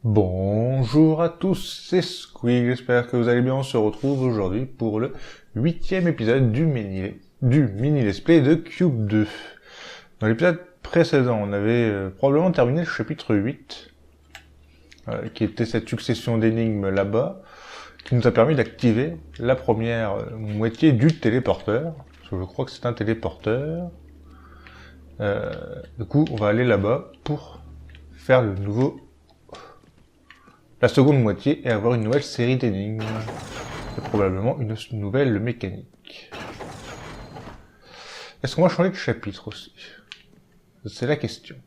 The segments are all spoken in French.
Bonjour à tous, c'est Squeak, j'espère que vous allez bien. On se retrouve aujourd'hui pour le 8e épisode du mini let's play de Cube 2. Dans l'épisode précédent, on avait probablement terminé le chapitre 8, qui était cette succession d'énigmes là-bas, qui nous a permis d'activer la première moitié du téléporteur, parce que je crois que c'est un téléporteur. Du coup, on va aller là-bas pour faire la seconde moitié et avoir une nouvelle série d'énigmes. Et probablement une nouvelle mécanique. Est-ce qu'on va changer de chapitre aussi? C'est la question.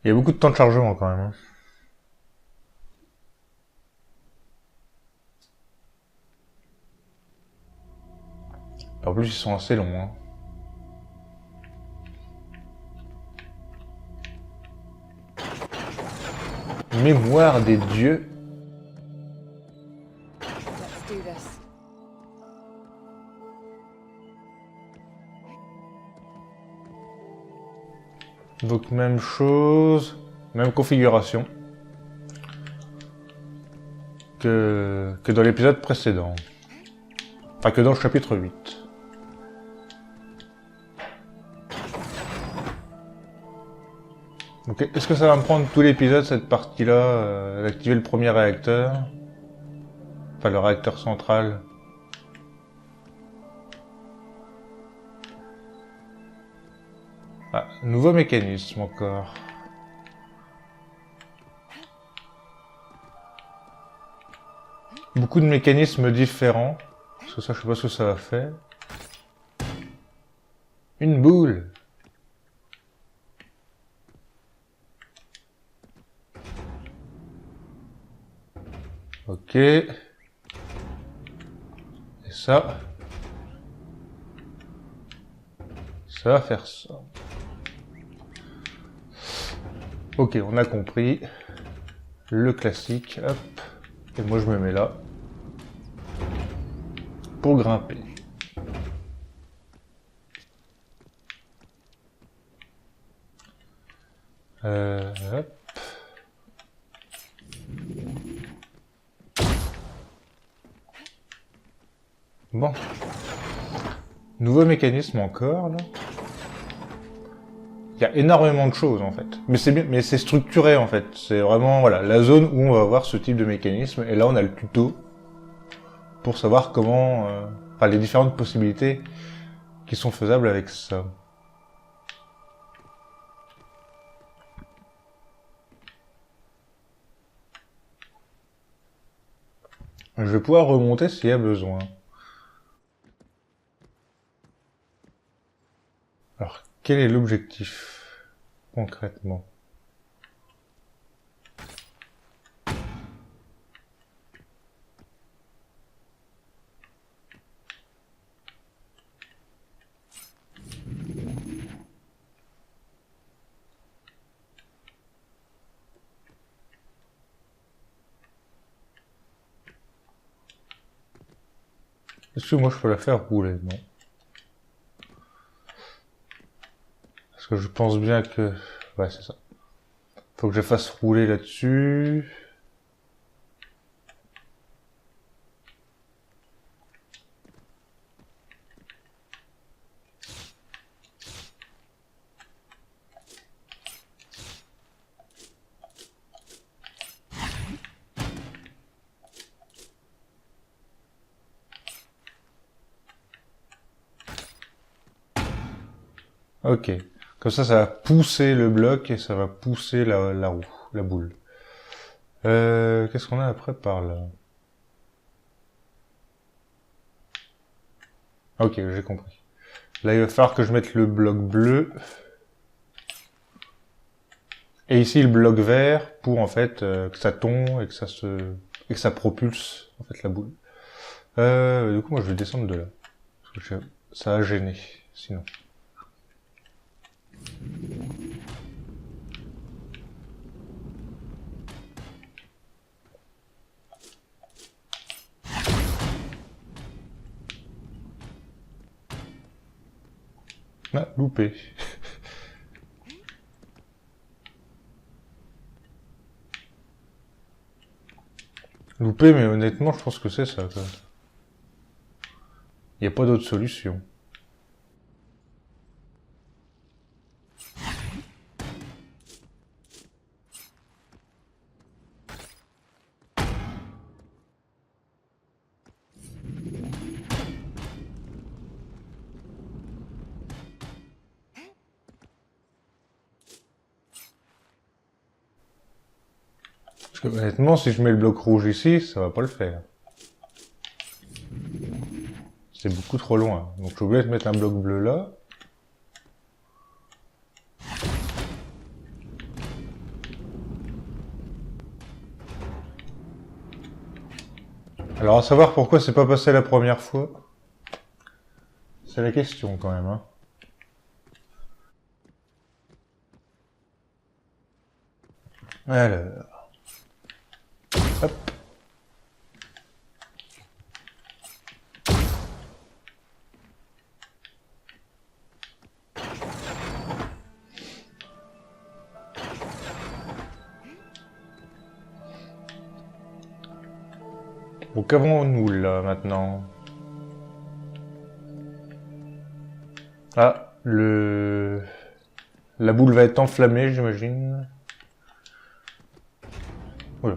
Il y a beaucoup de temps de chargement quand même. En plus, ils sont assez longs. Hein. Mémoire des dieux. Donc même chose, même configuration que dans l'épisode précédent. Enfin que dans le chapitre 8. Donc est-ce que ça va me prendre tout l'épisode, cette partie-là, d'activer le premier réacteur? Enfin le réacteur central. Ah, nouveau mécanisme encore. Beaucoup de mécanismes différents. Parce que ça, je sais pas ce que ça va faire. Une boule. Ok. Et ça. Ça va faire ça. Ok, on a compris. Le classique, hop. Et moi je me mets là. Pour grimper. Hop. Bon. Nouveau mécanisme encore, là. Il y a énormément de choses en fait, mais c'est bien, mais c'est structuré en fait. C'est vraiment voilà la zone où on va avoir ce type de mécanisme. Et là, on a le tuto pour savoir comment, enfin les différentes possibilités qui sont faisables avec ça. Je vais pouvoir remonter s'il y a besoin. Alors, quel est l'objectif concrètement? Est-ce que moi je peux la faire rouler? Non. Parce que je pense bien que... Ouais, c'est ça. Faut que je fasse rouler là-dessus. Ok. Comme ça va pousser le bloc et ça va pousser la roue, la boule. Qu'est-ce qu'on a après par là? Ok, j'ai compris. Là, il va falloir que je mette le bloc bleu. Et ici, le bloc vert pour, en fait, que ça tombe et que ça propulse, en fait, la boule. Du coup, moi, je vais descendre de là. Parce que ça a gêné, sinon. Ah, loupé. Loupé, mais honnêtement, je pense que c'est ça, quoi. Il n'y a pas d'autre solution. Parce que honnêtement, si je mets le bloc rouge ici, ça va pas le faire. C'est beaucoup trop loin. Donc je suis obligé de mettre un bloc bleu là. Alors à savoir pourquoi c'est pas passé la première fois, c'est la question quand même, hein. Alors, hop. Bon, qu'avons-nous là maintenant? Ah, la boule va être enflammée, j'imagine. Voilà.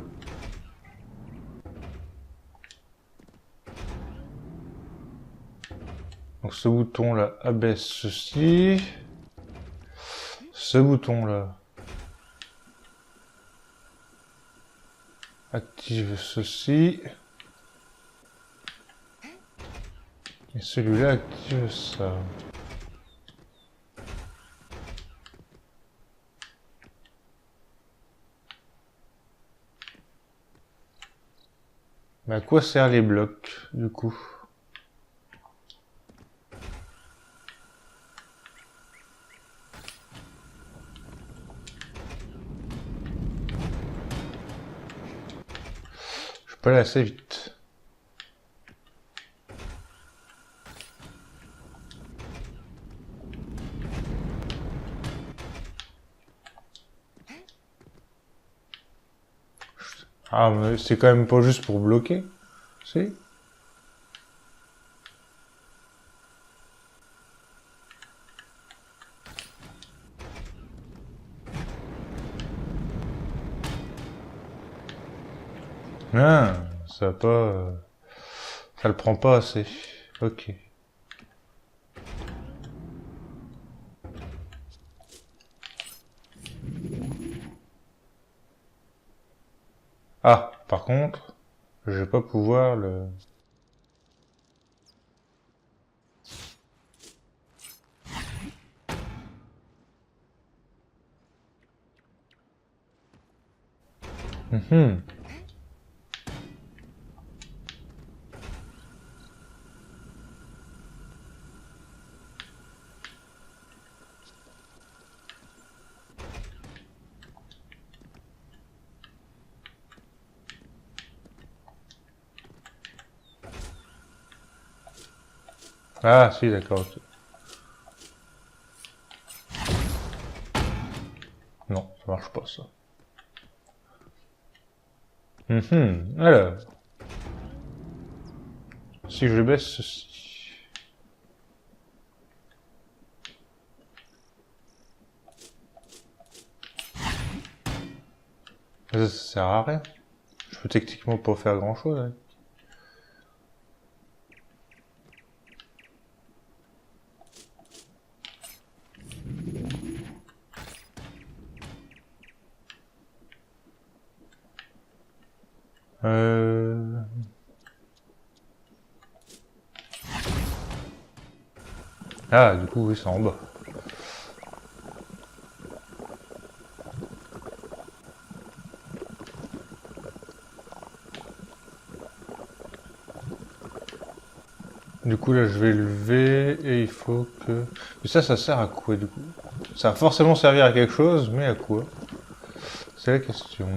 Donc ce bouton là abaisse ceci. Ce bouton là active ceci. Et celui-là active ça. Mais à quoi servent les blocs, du coup? Je peux aller assez vite. Ah, mais c'est quand même pas juste pour bloquer, si? Ah, ça va pas... ça le prend pas assez. Ok. Ah, par contre, je vais pas pouvoir le... Mhm. Ah, si, d'accord. Ok. Non, ça marche pas, ça. Alors, si je baisse ceci... Ça sert à rien. Je peux techniquement pas faire grand-chose, hein. Ah, du coup, oui, c'est en bas. Du coup, là, je vais lever et il faut que... Mais ça sert à quoi, du coup? Ça va forcément servir à quelque chose, mais à quoi? C'est la question.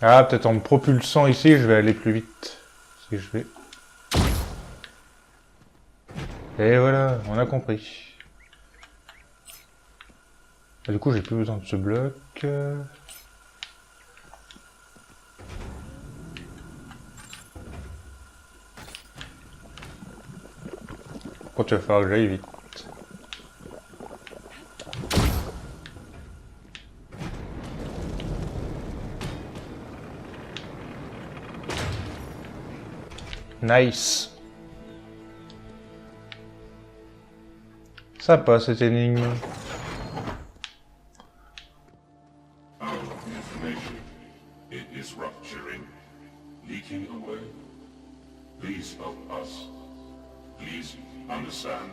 Ah, peut-être en me propulsant ici, je vais aller plus vite. Si je vais... Et voilà, on a compris. Et du coup, j'ai plus besoin de ce bloc. Quand tu vas falloir que j'aille vite. Nice. Sympa cette énigme. It is rupturing, leaking away. Please help us. Please understand.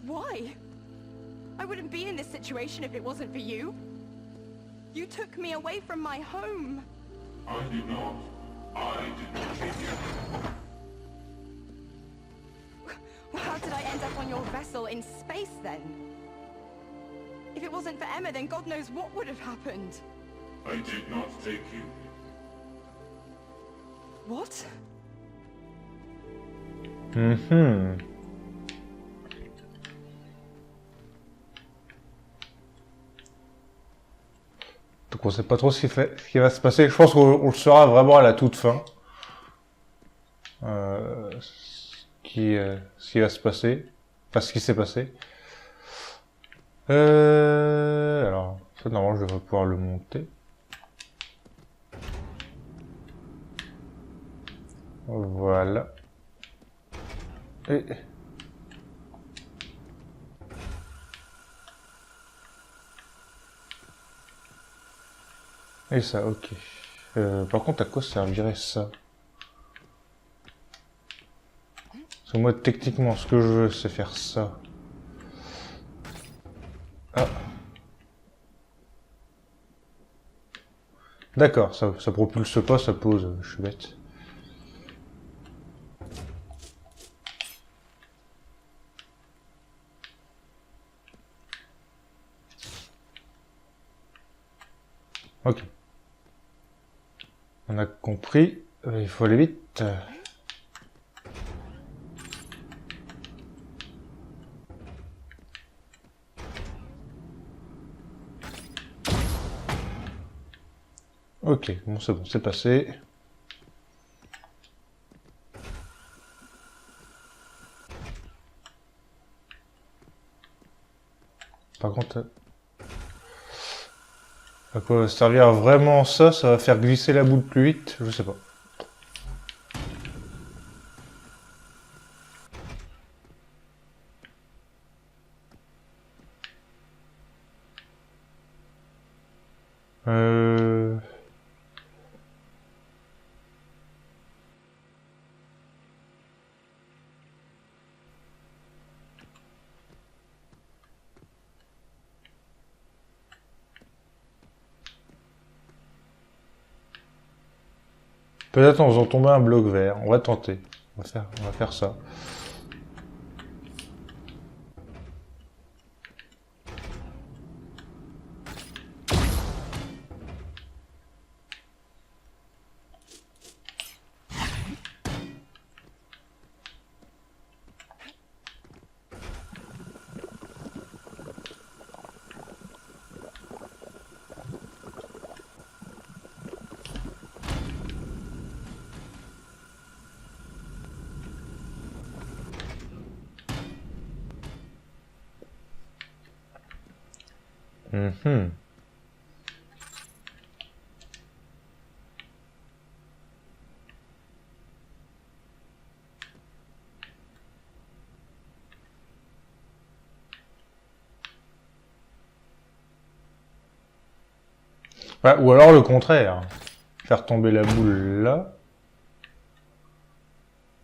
Why? I wouldn't be in this situation if it wasn't for you. You took me away from my home. I did not. I did not take you. Well, how did I end up on your vessel in space then? If it wasn't for Emma, then God knows what would have happened. I did not take you. What? Donc on sait pas trop ce qui va se passer. Je pense qu'on le saura vraiment à la toute fin. Ce qui va se passer. Enfin, ce qui s'est passé. Alors, ça, normalement, je devrais pouvoir le monter. Voilà. Et ça, ok. Par contre, à quoi servirait ça? Parce que moi, techniquement, ce que je veux, c'est faire ça. Ah. D'accord, ça propulse pas, ça pose. Je suis bête. Ok. On a compris. Il faut aller vite. Ok, bon, c'est passé. Par contre, à quoi va servir vraiment ça? Ça va faire glisser la boule plus vite? Je sais pas. Euh... Peut-être en faisant tomber un bloc vert. On va tenter. On va faire ça. Ouais, ou alors le contraire. Faire tomber la boule là.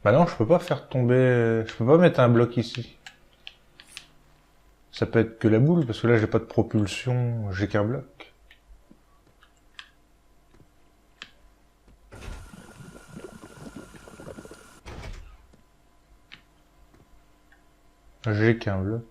Bah non, je peux pas faire tomber... Je peux pas mettre un bloc ici. Ça peut être que la boule, parce que là j'ai pas de propulsion, j'ai qu'un bloc. J'ai qu'un bloc.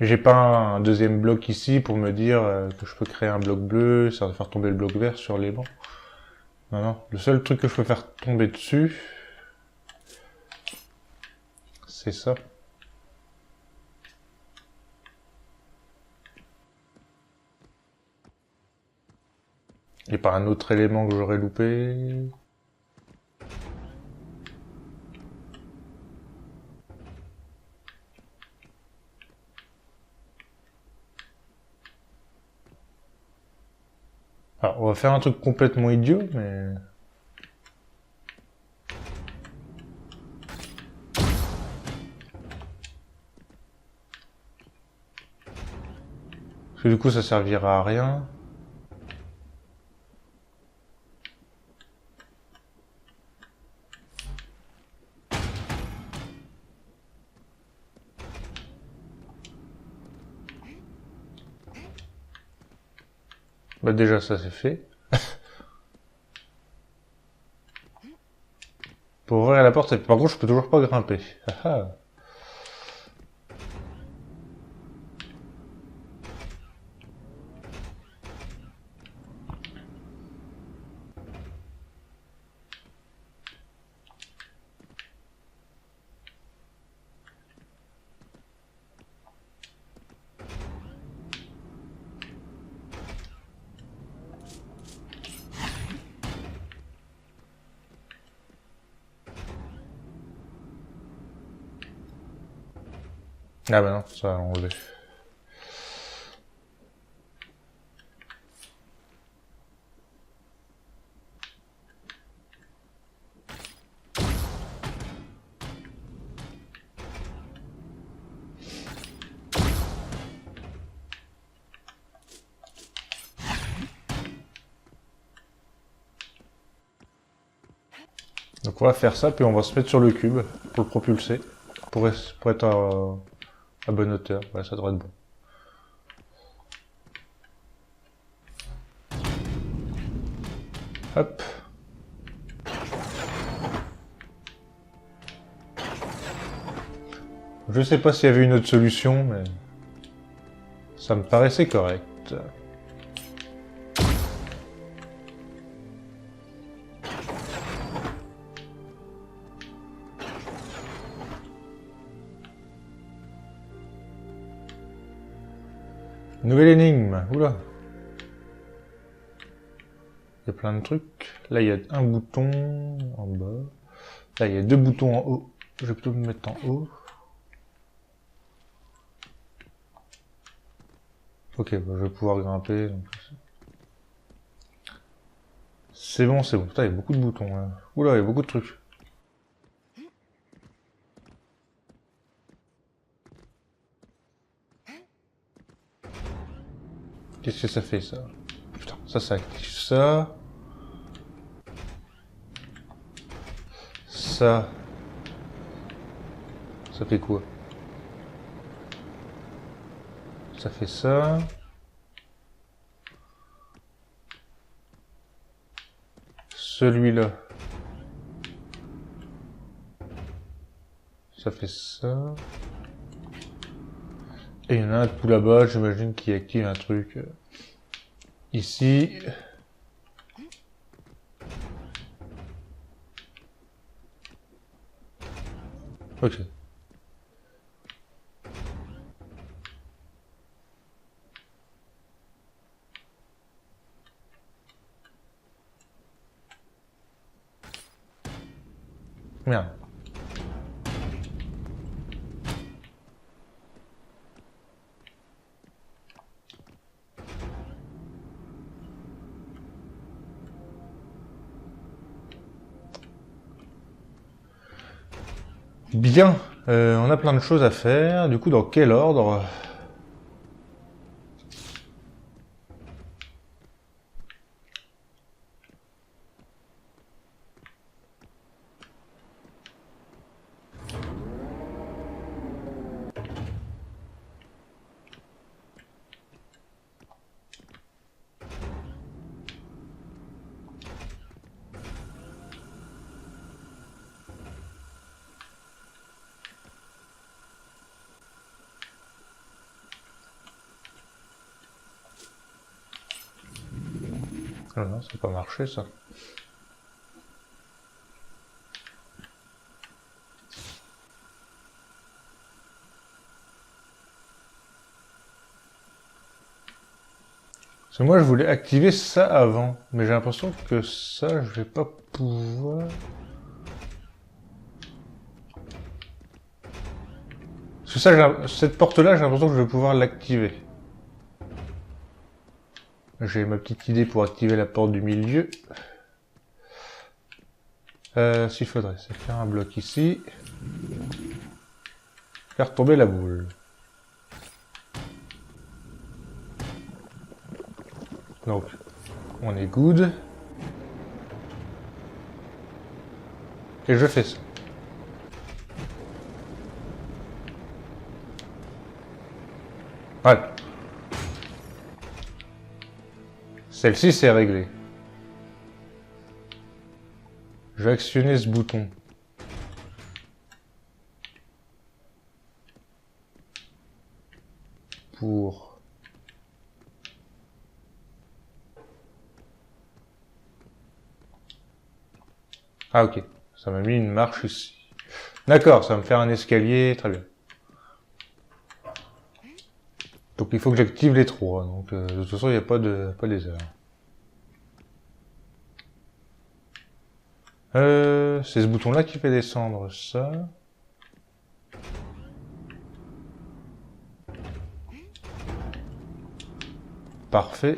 J'ai pas un deuxième bloc ici pour me dire que je peux créer un bloc bleu, ça va faire tomber le bloc vert sur les bancs. Non, non. Le seul truc que je peux faire tomber dessus, c'est ça. Et pas un autre élément que j'aurais loupé. Alors, on va faire un truc complètement idiot, mais... Parce que du coup, ça servira à rien. Bah déjà, ça c'est fait. Pour ouvrir la porte, par contre, je peux toujours pas grimper. Ah ah. Ah bah non, ça va enlever. Donc on va faire ça, puis on va se mettre sur le cube pour le propulser, pour être à bonne hauteur. Ouais, ça devrait être bon. Hop. Je sais pas s'il y avait une autre solution, mais ça me paraissait correct. Nouvelle énigme. Oula. Il y a plein de trucs. Là, il y a un bouton en bas. Là, il y a deux boutons en haut. Je vais plutôt me mettre en haut. Ok, bah, je vais pouvoir grimper. C'est bon, c'est bon. Putain, il y a beaucoup de boutons là. Oula, il y a beaucoup de trucs. Qu'est-ce que ça fait ça? Putain, ça active ça. Ça fait quoi? Ça fait ça. Celui-là. Ça fait ça. Et il y en a un tout là-bas, j'imagine, qui active un truc. Ici. Ok. Merde. Bien, on a plein de choses à faire. Du coup, dans quel ordre? Ah non, ça n'a pas marché ça. Parce que moi je voulais activer ça avant, mais j'ai l'impression que ça je vais pas pouvoir. Parce que ça, cette porte-là, j'ai l'impression que je vais pouvoir l'activer. J'ai ma petite idée pour activer la porte du milieu. S'il faudrait, c'est faire un bloc ici. Faire tomber la boule. Donc, on est good. Et je fais ça. Voilà. Celle-ci, c'est réglé. Je vais actionner ce bouton. Pour... Ah ok, ça m'a mis une marche ici. D'accord, ça va me faire un escalier, très bien. Donc il faut que j'active les trois, donc de toute façon il n'y a pas d'erreur. C'est ce bouton-là qui fait descendre ça. Parfait.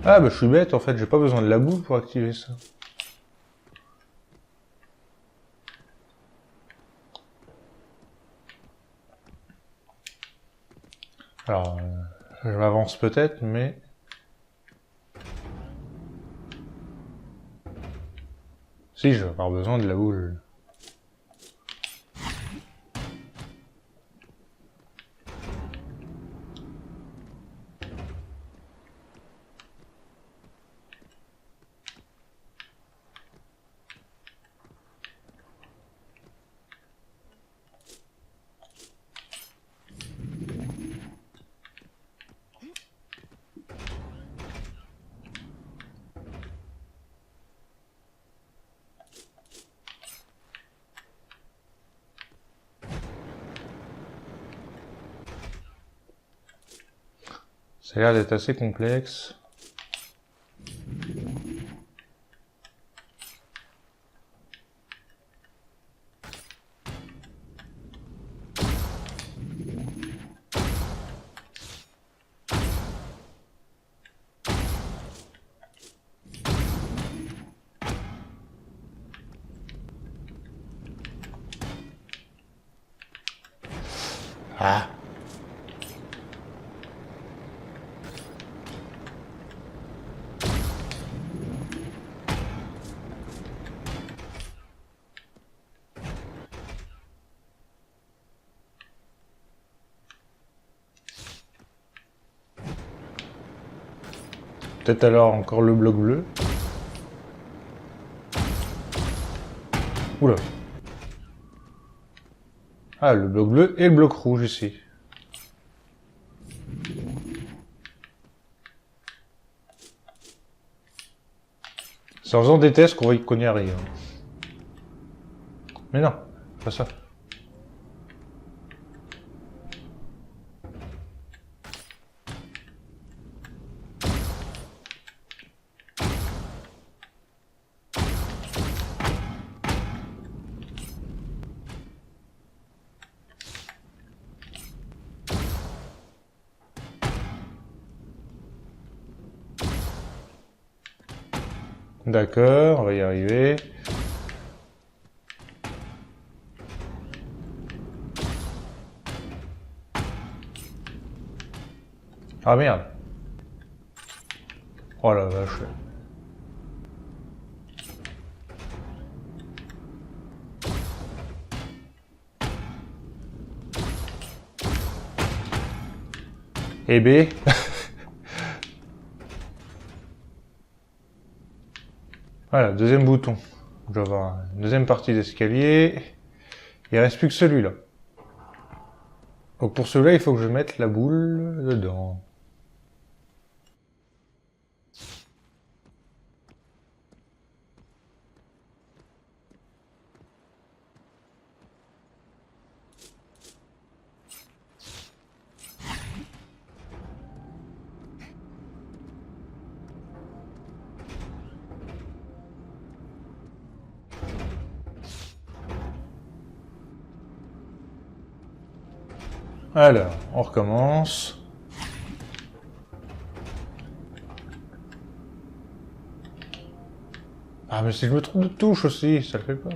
Ah bah je suis bête en fait, j'ai pas besoin de la boule pour activer ça. Alors, je m'avance peut-être, mais... Si, je vais avoir besoin de la boule. Ça a l'air d'être assez complexe. Ah! Peut-être alors encore le bloc bleu. Oula. Ah, le bloc bleu et le bloc rouge ici. C'est en faisant des tests qu'on y arrive. Mais non, pas ça. D'accord, on va y arriver. Ah merde. Oh la vache. Et B. Voilà, deuxième bouton. Je dois avoir une deuxième partie d'escalier. Il reste plus que celui-là. Donc pour celui-là, il faut que je mette la boule dedans. Alors, on recommence. Ah mais si je me trompe de touche aussi, ça le fait pas.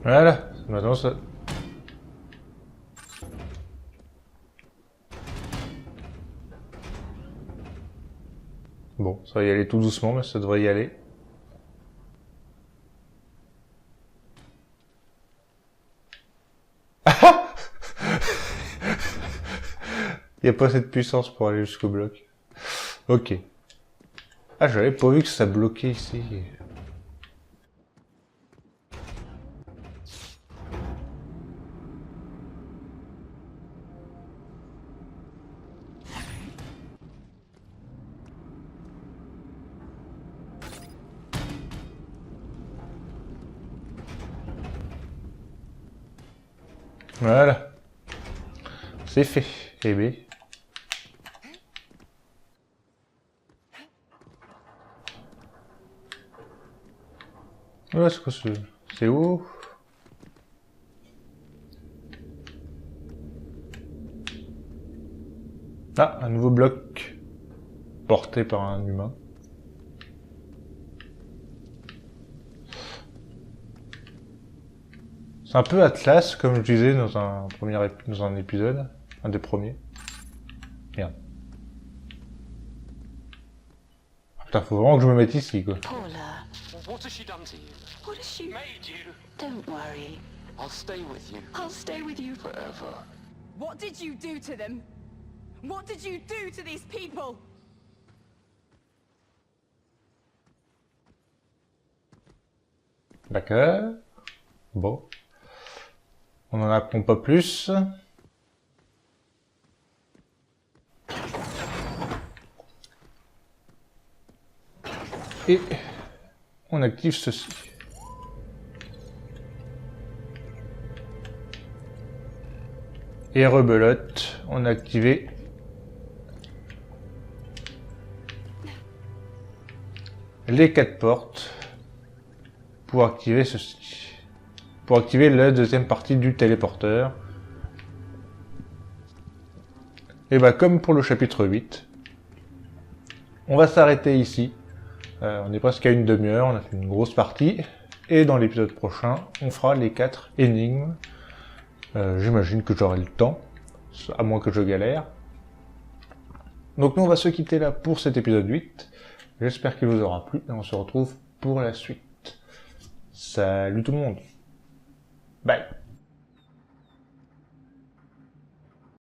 Voilà, maintenant ça... Bon, ça va y aller tout doucement, mais ça devrait y aller. Il n'y a pas assez de puissance pour aller jusqu'au bloc. Ok. Ah, j'avais pas vu que ça bloquait ici. Voilà. C'est fait. Eh bien. Ouais, c'est quoi ce... C'est où? Ah, un nouveau bloc. Porté par un humain. C'est un peu Atlas, comme je disais dans dans un épisode. Un des premiers. Merde. Ah, putain, faut vraiment que je me mette ici, quoi. Paula, What has she done to you? what has she... Made you? Don't worry. I'll stay with you I'll stay with you forever. What did you do to them? What did you do to these people? D'accord. Bon. On en apprend pas plus. Et on active ceci. Et rebelote, on a activé les 4 portes pour activer ceci. Pour activer la deuxième partie du téléporteur. Et bah comme pour le chapitre 8, on va s'arrêter ici. On est presque à une demi-heure, on a fait une grosse partie. Et dans l'épisode prochain, on fera les 4 énigmes. J'imagine que j'aurai le temps, à moins que je galère. Donc nous on va se quitter là pour cet épisode 8. J'espère qu'il vous aura plu et on se retrouve pour la suite. Salut tout le monde. Bye.